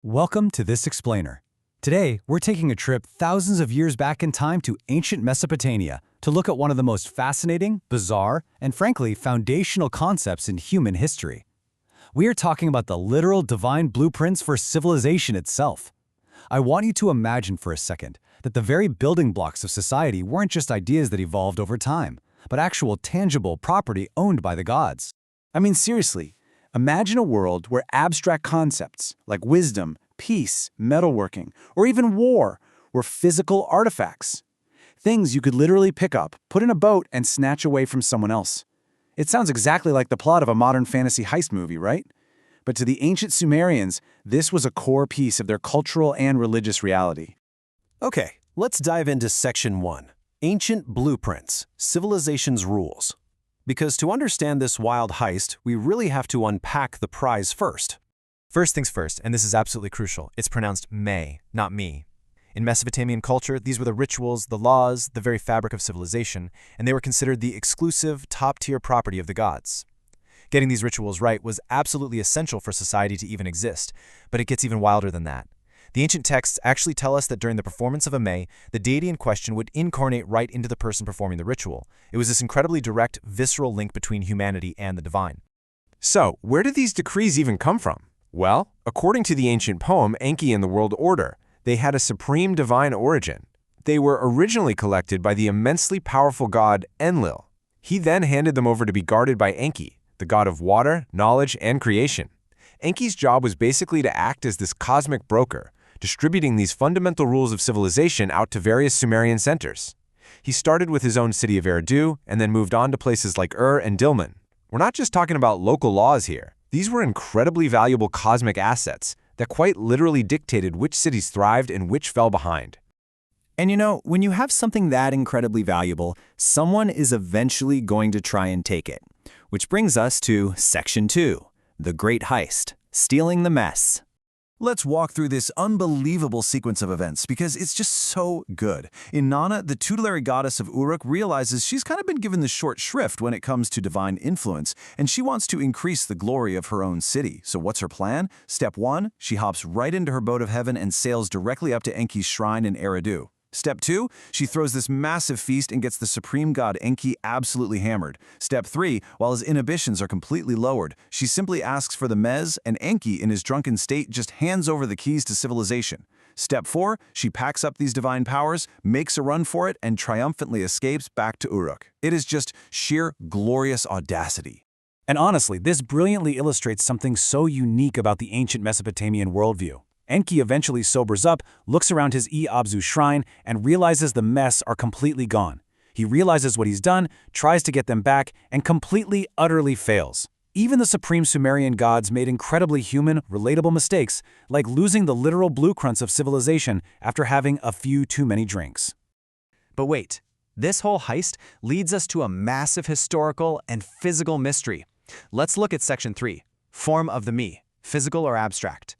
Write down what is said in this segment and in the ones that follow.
Welcome to This Explainer. Today, we're taking a trip thousands of years back in time to ancient Mesopotamia to look at one of the most fascinating, bizarre, and frankly, foundational concepts in human history. We are talking about the literal divine blueprints for civilization itself. I want you to imagine for a second that the very building blocks of society weren't just ideas that evolved over time, but actual tangible property owned by the gods. I mean, seriously, imagine a world where abstract concepts like wisdom, peace, metalworking, or even war were physical artifacts. Things you could literally pick up, put in a boat, and snatch away from someone else. It sounds exactly like the plot of a modern fantasy heist movie, right? But to the ancient Sumerians, this was a core piece of their cultural and religious reality. Okay, let's dive into Section 1, Ancient Blueprints, Civilization's Rules. Because to understand this wild heist, we really have to unpack the prize first. First things first, and this is absolutely crucial, it's pronounced may, not me. In Mesopotamian culture, these were the rituals, the laws, the very fabric of civilization, and they were considered the exclusive, top-tier property of the gods. Getting these rituals right was absolutely essential for society to even exist, but it gets even wilder than that. The ancient texts actually tell us that during the performance of a May, the deity in question would incarnate right into the person performing the ritual. It was this incredibly direct, visceral link between humanity and the divine. So, where did these decrees even come from? Well, according to the ancient poem Enki and the World Order, they had a supreme divine origin. They were originally collected by the immensely powerful god Enlil. He then handed them over to be guarded by Enki, the god of water, knowledge, and creation. Enki's job was basically to act as this cosmic broker, distributing these fundamental rules of civilization out to various Sumerian centers. He started with his own city of Eridu and then moved on to places like and Dilmun. We're not just talking about local laws here. These were incredibly valuable cosmic assets that quite literally dictated which cities thrived and which fell behind. And you know, when you have something that incredibly valuable, someone is eventually going to try and take it. Which brings us to Section 2, the Great Heist, Stealing the Mess. Let's walk through this unbelievable sequence of events because it's just so good. Inanna, the tutelary goddess of Uruk, realizes she's kind of been given the short shrift when it comes to divine influence, and she wants to increase the glory of her own city. So what's her plan? Step 1, she hops right into her boat of heaven and sails directly up to Enki's shrine in Eridu. Step 2, she throws this massive feast and gets the supreme god Enki absolutely hammered. Step 3, while his inhibitions are completely lowered, she simply asks for the mez, and Enki, in his drunken state, just hands over the keys to civilization. Step 4, she packs up these divine powers, makes a run for it, and triumphantly escapes back to Uruk. It is just sheer glorious audacity. And honestly, this brilliantly illustrates something so unique about the ancient Mesopotamian worldview. Enki eventually sobers up, looks around his Abzu shrine, and realizes the mess are completely gone. He realizes what he's done, tries to get them back, and completely, utterly fails. Even the supreme Sumerian gods made incredibly human, relatable mistakes, like losing the literal blueprints of civilization after having a few too many drinks. But wait, this whole heist leads us to a massive historical and physical mystery. Let's look at Section 3, Form of the Me, physical or abstract.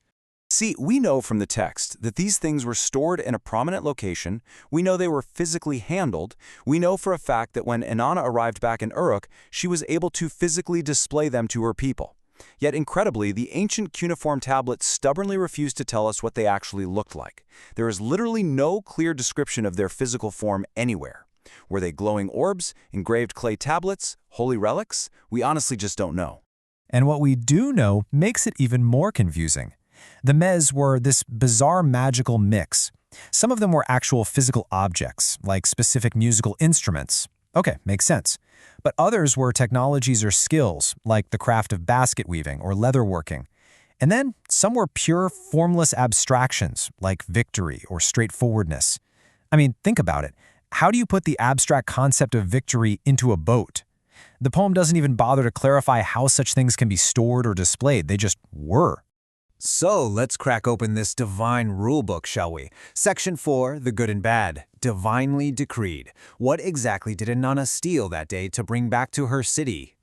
See, we know from the text that these things were stored in a prominent location, we know they were physically handled, we know for a fact that when Inanna arrived back in Uruk, she was able to physically display them to her people. Yet incredibly, the ancient cuneiform tablets stubbornly refused to tell us what they actually looked like. There is literally no clear description of their physical form anywhere. Were they glowing orbs, engraved clay tablets, holy relics? We honestly just don't know. And what we do know makes it even more confusing. The mez were this bizarre magical mix. Some of them were actual physical objects, like specific musical instruments. Okay, makes sense. But others were technologies or skills, like the craft of basket weaving or leatherworking. And then some were pure, formless abstractions, like victory or straightforwardness. I mean, think about it. How do you put the abstract concept of victory into a boat? The poem doesn't even bother to clarify how such things can be stored or displayed. They just were. So let's crack open this divine rulebook, shall we? Section 4, the good and bad, divinely decreed. What exactly did Inanna steal that day to bring back to her city?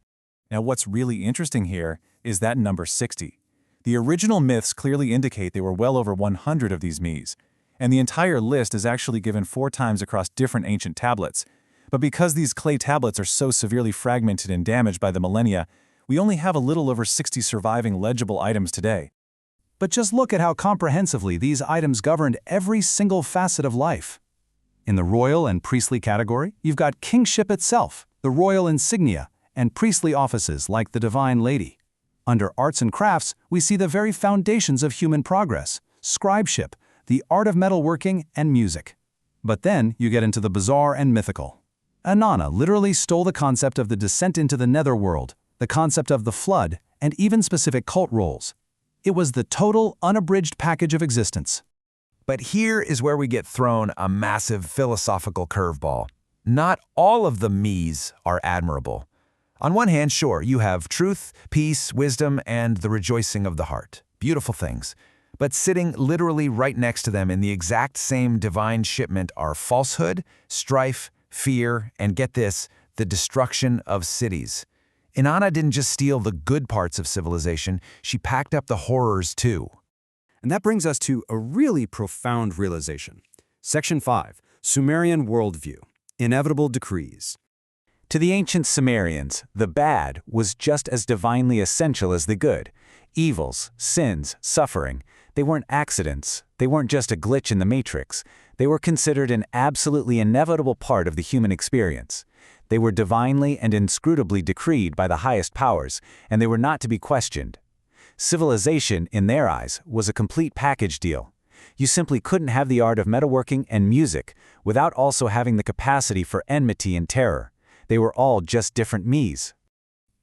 Now what's really interesting here is that number 60. The original myths clearly indicate there were well over 100 of these me's, and the entire list is actually given 4 times across different ancient tablets. But because these clay tablets are so severely fragmented and damaged by the millennia, we only have a little over 60 surviving legible items today. But just look at how comprehensively these items governed every single facet of life. In the royal and priestly category, you've got kingship itself, the royal insignia, and priestly offices like the Divine Lady. Under arts and crafts, we see the very foundations of human progress, scribeship, the art of metalworking, and music. But then you get into the bizarre and mythical. Inanna literally stole the concept of the descent into the netherworld, the concept of the flood, and even specific cult roles. It was the total, unabridged package of existence. But here is where we get thrown a massive philosophical curveball. Not all of the me's are admirable. On one hand, sure, you have truth, peace, wisdom, and the rejoicing of the heart. Beautiful things. But sitting literally right next to them in the exact same divine shipment are falsehood, strife, fear, and get this, the destruction of cities. Inanna didn't just steal the good parts of civilization, she packed up the horrors too. And that brings us to a really profound realization. Section 5, Sumerian Worldview, Inevitable Decrees. To the ancient Sumerians, the bad was just as divinely essential as the good. Evils, sins, suffering, they weren't accidents, they weren't just a glitch in the matrix. They were considered an absolutely inevitable part of the human experience. They were divinely and inscrutably decreed by the highest powers, and they were not to be questioned. Civilization, in their eyes, was a complete package deal. You simply couldn't have the art of metalworking and music without also having the capacity for enmity and terror. They were all just different me's.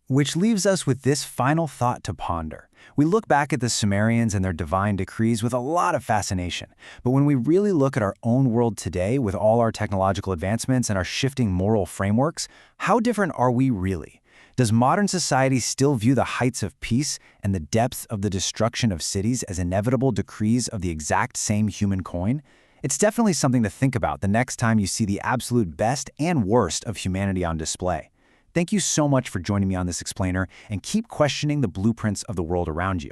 Which leaves us with this final thought to ponder. We look back at the Sumerians and their divine decrees with a lot of fascination. But when we really look at our own world today with all our technological advancements and our shifting moral frameworks, how different are we really? Does modern society still view the heights of peace and the depth of the destruction of cities as inevitable decrees of the exact same human coin? It's definitely something to think about the next time you see the absolute best and worst of humanity on display. Thank you so much for joining me on this explainer, and keep questioning the blueprints of the world around you.